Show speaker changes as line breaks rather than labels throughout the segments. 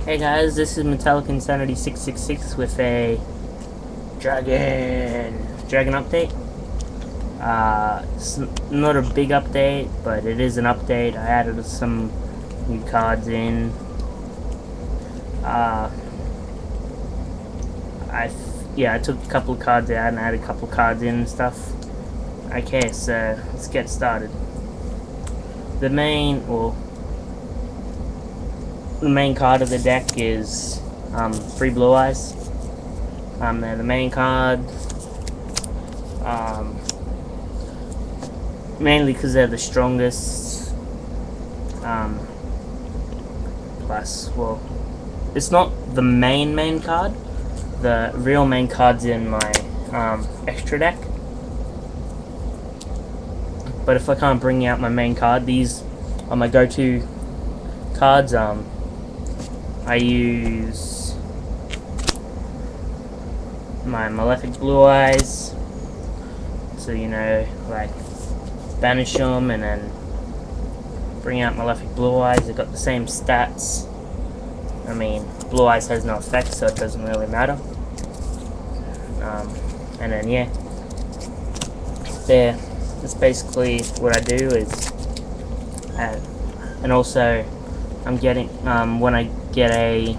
Hey guys, this is Metallic Insanity 666 with a Dragon update. It's not a big update, but it is an update. I added some new cards in. I took a couple of cards out and added a couple of cards in and stuff. Okay, so let's get started. The main card of the deck is Free Blue Eyes. They're the main card, mainly because they're the strongest. Plus, well, it's not the main card. The real main card's in my extra deck. But if I can't bring out my main card, these are my go-to cards. I use my Malefic Blue Eyes to, like, banish them and then bring out Malefic Blue Eyes. They've got the same stats. I mean, Blue Eyes has no effect, so it doesn't really matter. And then, yeah. There. That's basically what I do is... and also, I'm getting... when I get a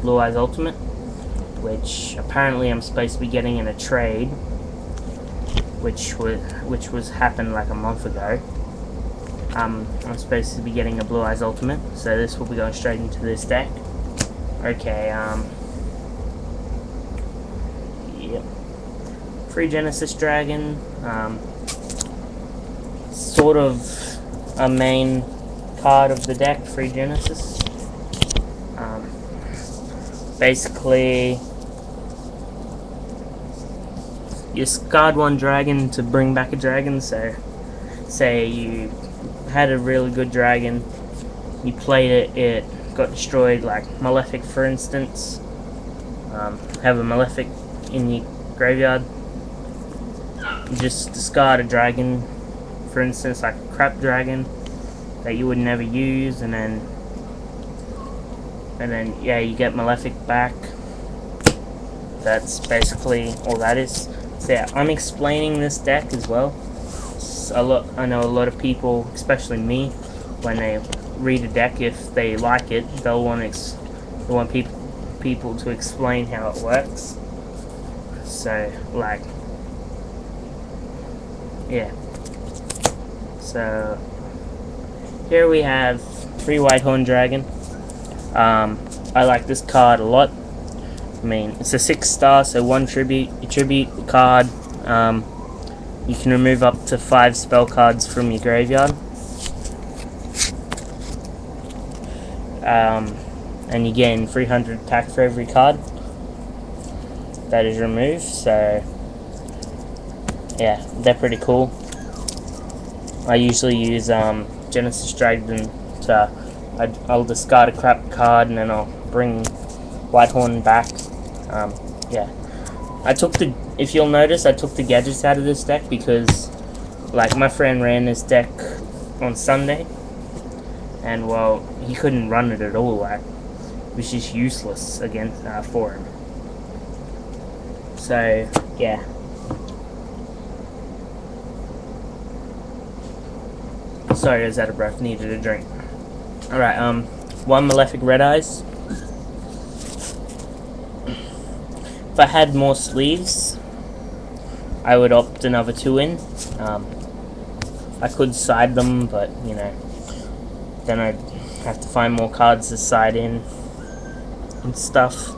Blue Eyes Ultimate, which apparently I'm supposed to be getting in a trade, which was happened like a month ago. I'm supposed to be getting a Blue Eyes Ultimate, so this will be going straight into this deck. Okay, yep. Free Genesis Dragon, sort of a main card of the deck, Free Genesis. Basically, you discard one dragon to bring back a dragon. So, say you had a really good dragon, you played it, it got destroyed, like Malefic for instance. Have a Malefic in your graveyard, you just discard a dragon, for instance, like a crap dragon that you would never use, and then yeah, you get Malefic back. That's basically all that is. So yeah, I'm explaining this deck as well. I know a lot of people, especially me, when they read a deck, if they like it, they'll want people to explain how it works. So, like, yeah. So here we have Free Whitehorn Dragon. I like this card a lot. I mean, it's a 6-star, so 1 tribute. You tribute the card. You can remove up to 5 spell cards from your graveyard. And you gain 300 attack for every card that is removed. So, yeah, they're pretty cool. I usually use Genesis Dragon to... I'll discard a crap card and then I'll bring Whitehorn back. Yeah. If you'll notice, I took the gadgets out of this deck because, like, my friend ran this deck on Sunday, and, well, he couldn't run it at all, like, it was just useless against, for him. So, yeah. Sorry, I was out of breath, needed a drink. Alright, 1 Malefic Red Eyes. If I had more sleeves, I would opt another 2 in. I could side them, but, then I'd have to find more cards to side in and stuff.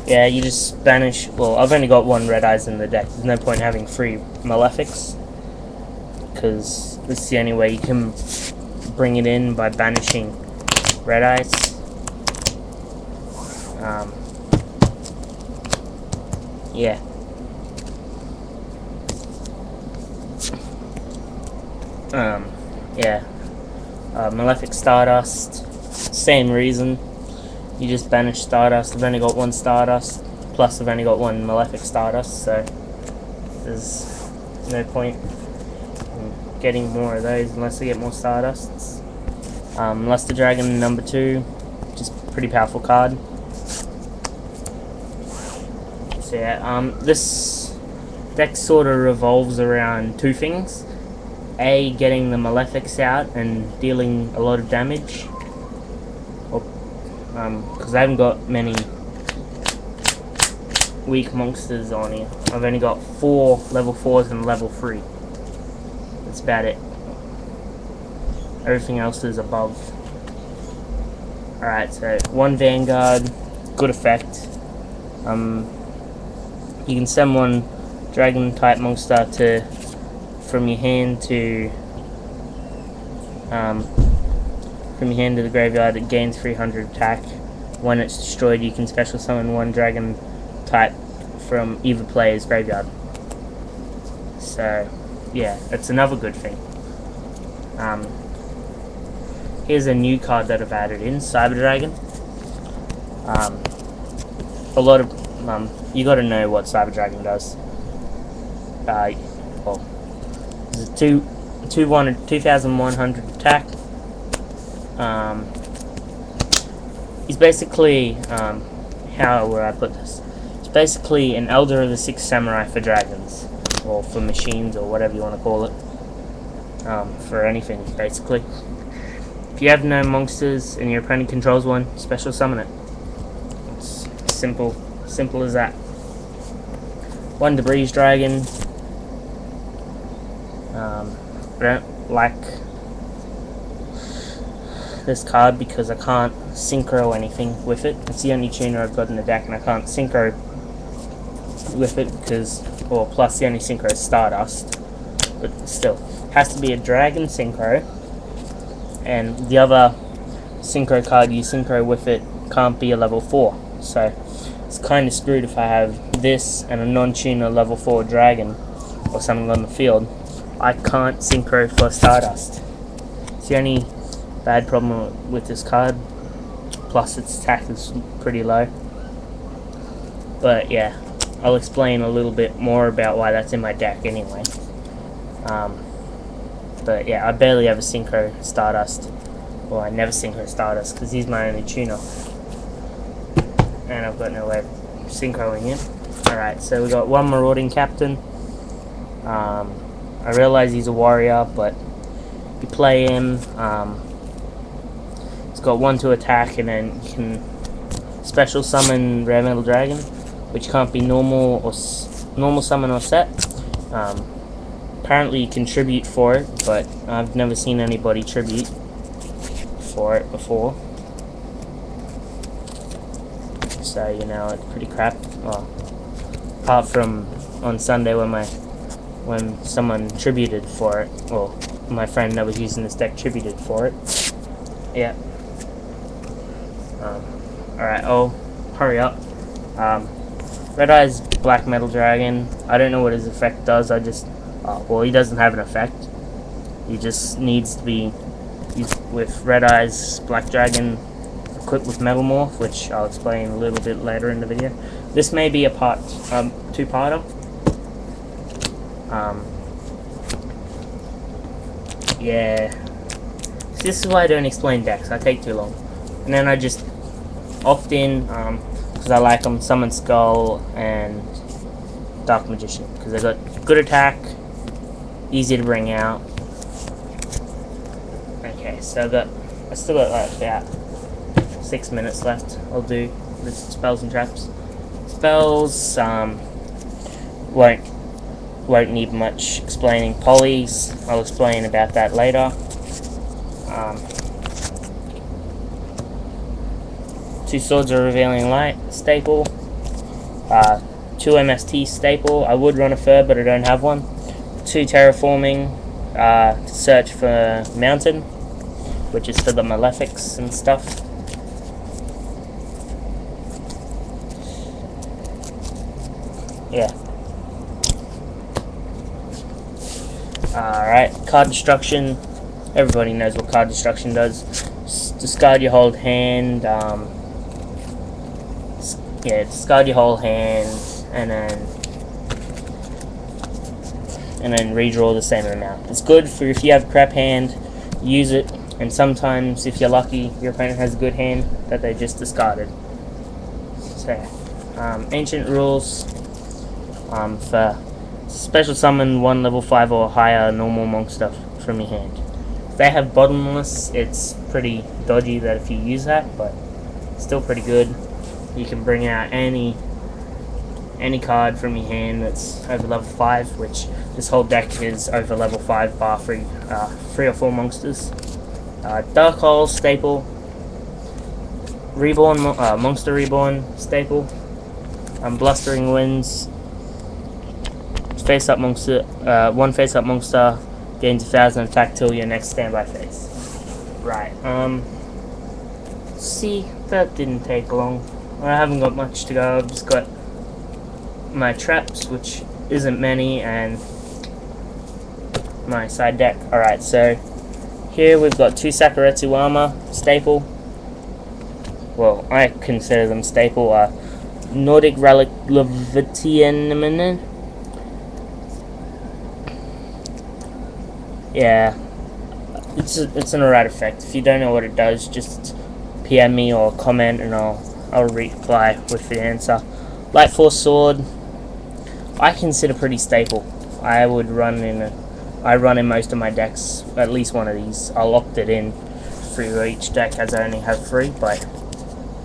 Yeah, you just banish... Well, I've only got 1 Red Eyes in the deck. There's no point having 3 Malefics, because this is the only way you can bring it in, by banishing Red Eyes. Yeah. Yeah. Malefic Stardust, same reason. You just banish Stardust. I've only got 1 Stardust, plus I've only got 1 Malefic Stardust, so there's no point in getting more of those unless I get more Stardusts. Luster Dragon number 2, just pretty powerful card. So yeah, this deck sort of revolves around two things. A, getting the Malefics out and dealing a lot of damage. Because I haven't got many weak monsters on here. I've only got 4 level 4s and level 3. That's about it. Everything else is above. Alright, so 1 Vanguard, good effect. You can send 1 Dragon type monster from your hand to the graveyard. It gains 300 attack. When it's destroyed, you can special summon 1 Dragon type from either player's graveyard. So yeah, that's another good thing. Here's a new card that I've added in, Cyber Dragon. A lot of you got to know what Cyber Dragon does. Well, there's a 2,100 attack. He's basically how would I put this? It's basically an Elder of the Six Samurai for dragons, or for machines, or whatever you want to call it. For anything, basically. If you have no monsters and your opponent controls one, special summon it. It's simple as that. 1 Debris Dragon. I don't like this card because I can't synchro anything with it. It's the only tuner I've got in the deck, and I can't synchro with it because, or plus the only synchro is Stardust. But still, it has to be a dragon synchro, and the other synchro card you synchro with it can't be a level 4. So it's kind of screwed if I have this and a non-tuner level 4 dragon or something on the field. I can't synchro for Stardust. It's the only bad problem with this card. Plus its attack is pretty low. But yeah, I'll explain a little bit more about why that's in my deck anyway. But yeah, I barely ever synchro Stardust. Well, I never synchro Stardust because he's my only tuner. And I've got no way of synchroing him. Alright, so we got 1 Marauding Captain. I realize he's a warrior, but if you play him, he's got 1 to attack, and then you can special summon Rare Metal Dragon, which can't be normal summon or set. Apparently you can tribute for it, but I've never seen anybody tribute for it before. So, you know, it's pretty crap. Well, apart from on Sunday when someone tributed for it. Well, my friend that was using this deck tributed for it. Yeah. Alright, oh, hurry up. Red Eye's Black Metal Dragon. I don't know what his effect does. Well, he doesn't have an effect. He just needs to be used with Red Eye's Black Dragon equipped with Metal Morph, which I'll explain a little bit later in the video. This may be a two-parter. Yeah. This is why I don't explain decks. I take too long. And then I just opt in, because I like them, Summon Skull and Dark Magician, because they got good attack, easy to bring out. Okay, so I still got like about 6 minutes left. I'll do the spells and traps. Spells won't need much explaining. Polys, I'll explain about that later. 2 Swords of Revealing Light, staple. 2 MST, staple. I would run a Fur, but I don't have one. 2 Terraforming, to search for Mountain, which is for the Malefics and stuff. Yeah. Alright, Card Destruction. Everybody knows what Card Destruction does. Discard your whole hand. Discard your whole hand, and then redraw the same amount. It's good for if you have crap hand, use it. and sometimes, if you're lucky, your opponent has a good hand that they just discarded. So, ancient rules for special summon 1 level 5 or higher normal monster from your hand. If they have bottomless, it's pretty dodgy that if you use that, but still pretty good. You can bring out any card from your hand that's over level 5, which this whole deck is over level 5 bar 3 or 4 monsters. Dark Hole staple, Reborn Monster Reborn staple, Blustering Winds, face up monster, 1 face up monster gains 1000 attack till your next standby phase. Right, see, that didn't take long. I haven't got much to go. I've just got my traps, which isn't many, and my side deck. Alright, so here we've got 2 Sakuretsu armor, staple. Well, I consider them staple. Nordic Relic Levitian. Yeah, it's an alright effect. If you don't know what it does, just PM me or comment, and I'll reply with the answer. Light Force Sword, I consider pretty staple. I run in most of my decks at least one of these. I'll opt it in for each deck as I only have 3, but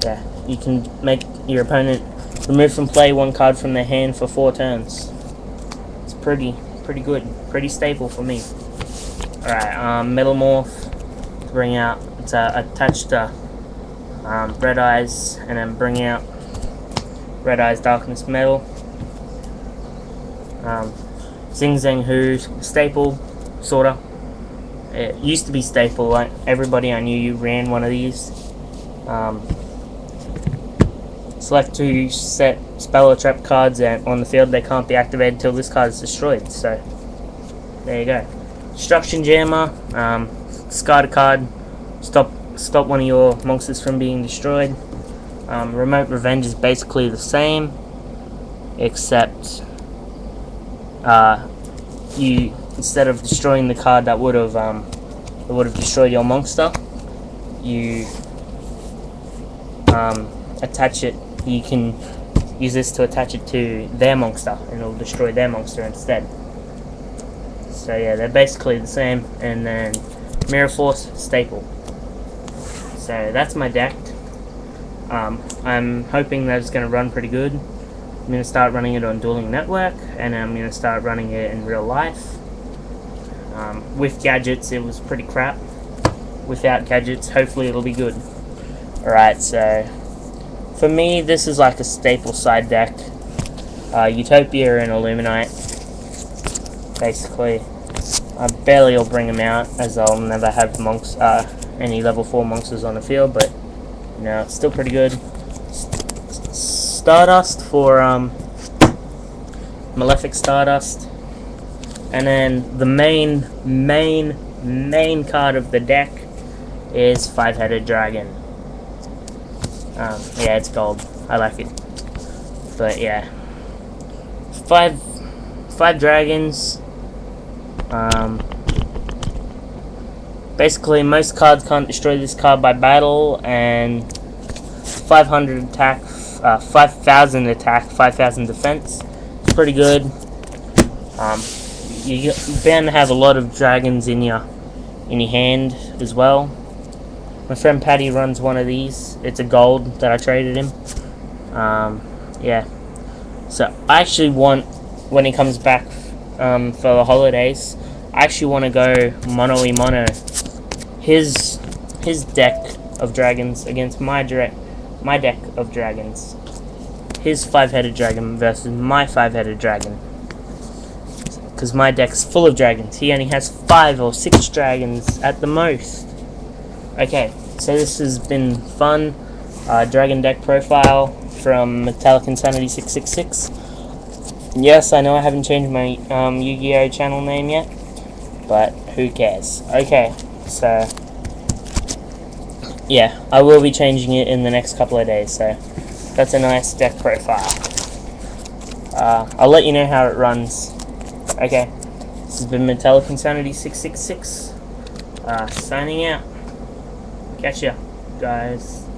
yeah, you can make your opponent remove from play 1 card from their hand for 4 turns. It's pretty good, pretty staple for me. Alright, Metal Morph, bring out, it's attached to Red Eyes, and then bring out Red Eyes Darkness Metal. Zing Zang Hu, staple, sorta. It used to be staple, like everybody I knew ran one of these. Select 2 set spell or trap cards and on the field. They can't be activated until this card is destroyed, so there you go. Destruction Jammer, discard a card, stop one of your monsters from being destroyed. Remote Revenge is basically the same, except you, instead of destroying the card that would have destroyed your monster, you attach it. You can use this to attach it to their monster, and it'll destroy their monster instead. So yeah, they're basically the same. And then Mirror Force, staple. So that's my deck. I'm hoping that it's going to run pretty good. I'm going to start running it on Dueling Network, and I'm going to start running it in real life. With gadgets, it was pretty crap. Without gadgets, hopefully it'll be good. Alright, so for me, this is like a staple side deck. Utopia and Illuminite. Basically, I barely will bring them out, as I'll never have any level 4 monsters on the field, but you know, it's still pretty good. Stardust for Malefic Stardust, and then the main card of the deck is 5-headed dragon. Yeah, it's gold. I like it, but yeah, five dragons. Basically, most cards can't destroy this card by battle, and 500 attack, 5,000 attack, 5,000 defense. It's pretty good. You're bound to have a lot of dragons in your hand as well. My friend Patty runs one of these. It's a gold that I traded him. Yeah. So I actually want, when he comes back for the holidays, I actually want to go mono his deck of dragons against my deck of dragons. His 5-headed dragon versus my 5-headed dragon. Because my deck's full of dragons. He only has 5 or 6 dragons at the most. Okay, so this has been fun. Dragon deck profile from Metallic Insanity 666. Yes, I know I haven't changed my Yu-Gi-Oh channel name yet, but who cares? Okay, so yeah, I will be changing it in the next couple of days, so that's a nice deck profile. I'll let you know how it runs. Okay, this has been Metallic Insanity 666, signing out. Catch ya, guys.